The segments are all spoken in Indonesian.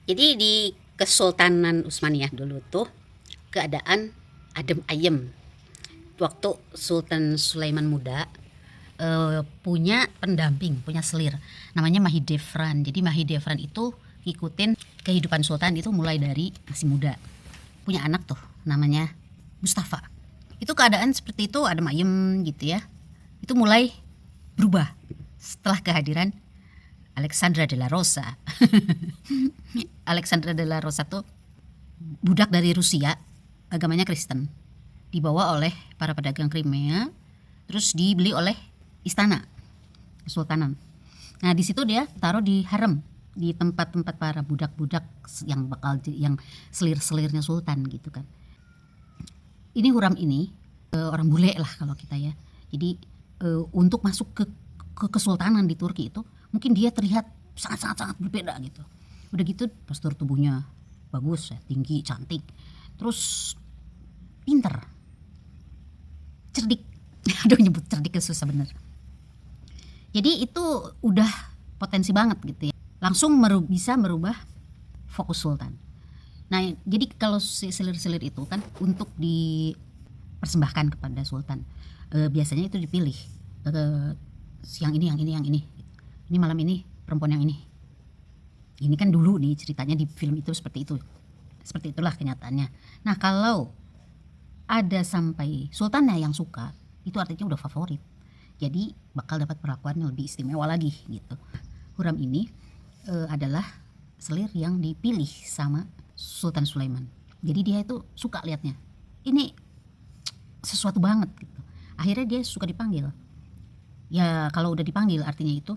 Jadi di Kesultanan Utsmaniyah dulu tuh keadaan adem ayem. Waktu Sultan Sulaiman muda punya pendamping, punya selir, namanya Mahidevran. Jadi Mahidevran itu ngikutin kehidupan Sultan itu mulai dari masih muda. Punya anak tuh, namanya Mustafa. Itu keadaan seperti itu adem ayem gitu ya. Itu mulai berubah setelah kehadiran Alexandra de la Rosa. Alexandra de la Rosa tuh budak dari Rusia, agamanya Kristen, dibawa oleh para pedagang Crimea, terus dibeli oleh istana kesultanan. Nah di situ dia taruh di harem, di tempat-tempat para budak-budak yang selir-selirnya sultan gitu kan. Ini Huram ini orang bule lah kalau kita ya. Jadi untuk masuk ke kesultanan di Turki itu mungkin dia terlihat sangat berbeda gitu. Udah gitu postur tubuhnya bagus ya, tinggi, cantik, terus pinter, cerdik. Aduh nyebut cerdik susah bener. Jadi itu udah potensi banget gitu ya. Langsung bisa merubah fokus sultan. Nah jadi kalau si selir-selir itu kan untuk dipersembahkan kepada sultan, biasanya itu dipilih yang ini. Ini malam ini perempuan yang ini. Ini kan dulu nih ceritanya di film itu seperti itu. Seperti itulah kenyataannya. Nah kalau ada sampai sultannya yang suka, itu artinya udah favorit. Jadi bakal dapat perlakuan yang lebih istimewa lagi gitu. Huram ini adalah selir yang dipilih sama Sultan Sulaiman. Jadi dia itu suka liatnya. Ini sesuatu banget gitu. Akhirnya dia suka dipanggil. Ya kalau udah dipanggil artinya itu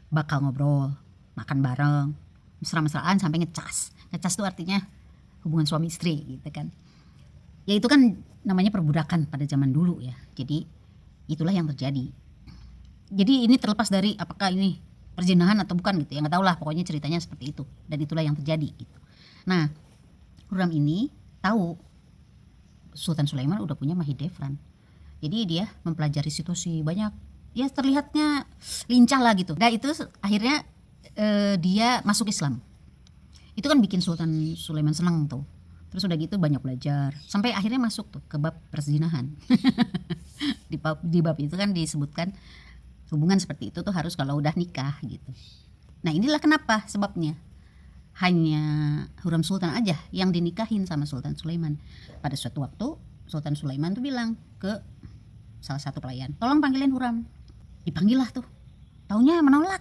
bakal ngobrol, makan bareng, mesra-mesraan sampai ngecas. Ngecas itu artinya hubungan suami istri gitu kan. Ya itu kan namanya perbudakan pada zaman dulu ya. Jadi itulah yang terjadi. Jadi ini terlepas dari apakah ini perzinahan atau bukan gitu ya, nggak tahu lah, pokoknya ceritanya seperti itu dan itulah yang terjadi gitu. Nah Huram ini tahu Sultan Sulaiman udah punya Mahidevran, jadi dia mempelajari situasi banyak, ya terlihatnya lincah lah gitu. Nah itu akhirnya dia masuk Islam. Itu kan bikin Sultan Sulaiman senang tuh. Terus udah gitu banyak belajar sampai akhirnya masuk tuh ke bab perzinahan. Di bab itu kan disebutkan hubungan seperti itu tuh harus kalau udah nikah gitu. Nah inilah kenapa sebabnya hanya Huram Sultan aja yang dinikahin sama Sultan Sulaiman. Pada suatu waktu Sultan Sulaiman tuh bilang ke salah satu pelayan, tolong panggilin Huram. Dipanggil lah tuh, taunya menolak.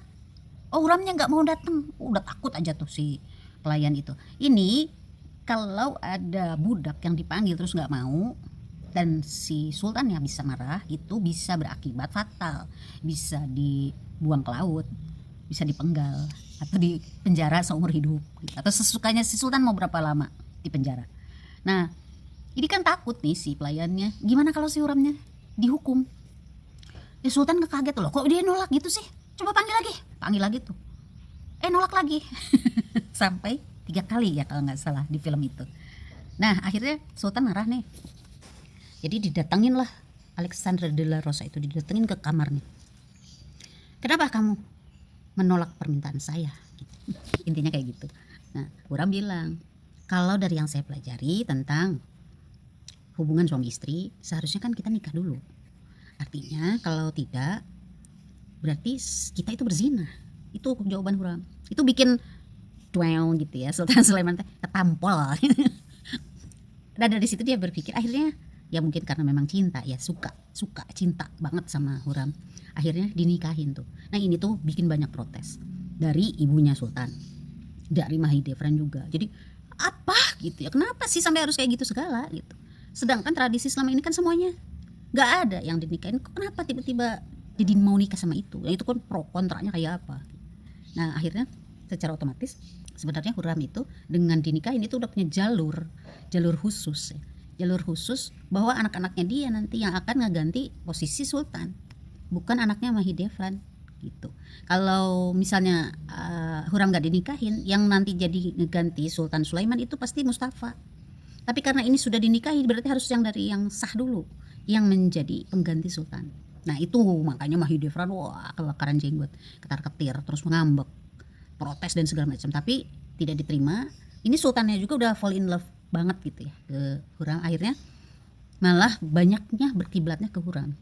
Oh Huramnya nggak mau datang. Udah takut aja tuh si pelayan itu. Ini kalau ada budak yang dipanggil terus nggak mau dan si sultan yang bisa marah, itu bisa berakibat fatal, bisa dibuang ke laut, bisa dipenggal atau di penjara seumur hidup atau sesukanya si sultan mau berapa lama di penjara. Nah ini kan takut nih si pelayannya, gimana kalau si Huramnya dihukum. Sultan kaget loh, kok dia nolak gitu sih, coba panggil lagi tuh, nolak lagi. Sampai 3 kali ya kalau nggak salah di film itu. Nah akhirnya Sultan marah nih, jadi didatengin lah Alexandra de la Rosa, itu didatengin ke kamarnya. Kenapa kamu menolak permintaan saya gitu. Intinya kayak gitu. Nah Huram bilang, kalau dari yang saya pelajari tentang hubungan suami istri, seharusnya kan kita nikah dulu. Artinya kalau tidak berarti kita itu berzina. Itu jawaban Huram. Itu bikin duel gitu ya Sultan Sulaiman ketampol. Dan dari situ dia berpikir, akhirnya ya mungkin karena memang cinta ya, suka cinta banget sama Huram, akhirnya dinikahin tuh. Nah ini tuh bikin banyak protes dari ibunya Sultan, dari Mahidevran juga. Jadi apa gitu ya, kenapa sih sampai harus kayak gitu segala gitu, sedangkan tradisi selama ini kan semuanya nggak ada yang dinikahin, kenapa tiba-tiba jadi mau nikah sama itu. Nah itu kan pro kontranya kayak apa. Nah akhirnya secara otomatis sebenarnya Huram itu dengan dinikahin itu udah punya jalur khusus ya. Jalur khusus bahwa anak-anaknya dia nanti yang akan ngeganti posisi sultan, bukan anaknya Mahidevran gitu. Kalau misalnya Huram gak dinikahin, yang nanti jadi ngeganti Sultan Sulaiman itu pasti Mustafa. Tapi karena ini sudah dinikahi, berarti harus yang dari yang sah dulu, yang menjadi pengganti sultan. Nah itu makanya Mahidevran wah kebakaran jenggot, ketar-ketir, terus mengambek, protes dan segala macam. Tapi tidak diterima. Ini sultannya juga udah fall in love banget gitu ya ke Hurram, akhirnya malah banyaknya berkiblatnya ke Hurram.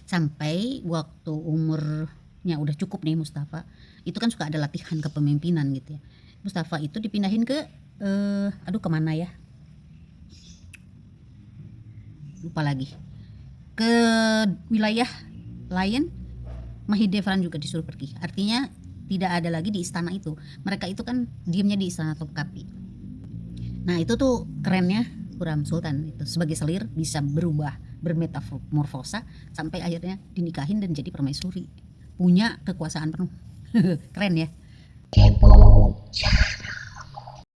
Sampai waktu umurnya udah cukup nih Mustafa, itu kan suka ada latihan kepemimpinan gitu ya. Mustafa itu dipindahin ke kemana ya, lupa lagi, ke wilayah lain. Mahidevran juga disuruh pergi, artinya tidak ada lagi di istana itu. Mereka itu kan diamnya di istana Topkapi. Nah itu tuh kerennya Hurram Sultan itu, sebagai selir bisa berubah, bermetamorfosa sampai akhirnya dinikahin dan jadi permaisuri, punya kekuasaan penuh. Keren ya.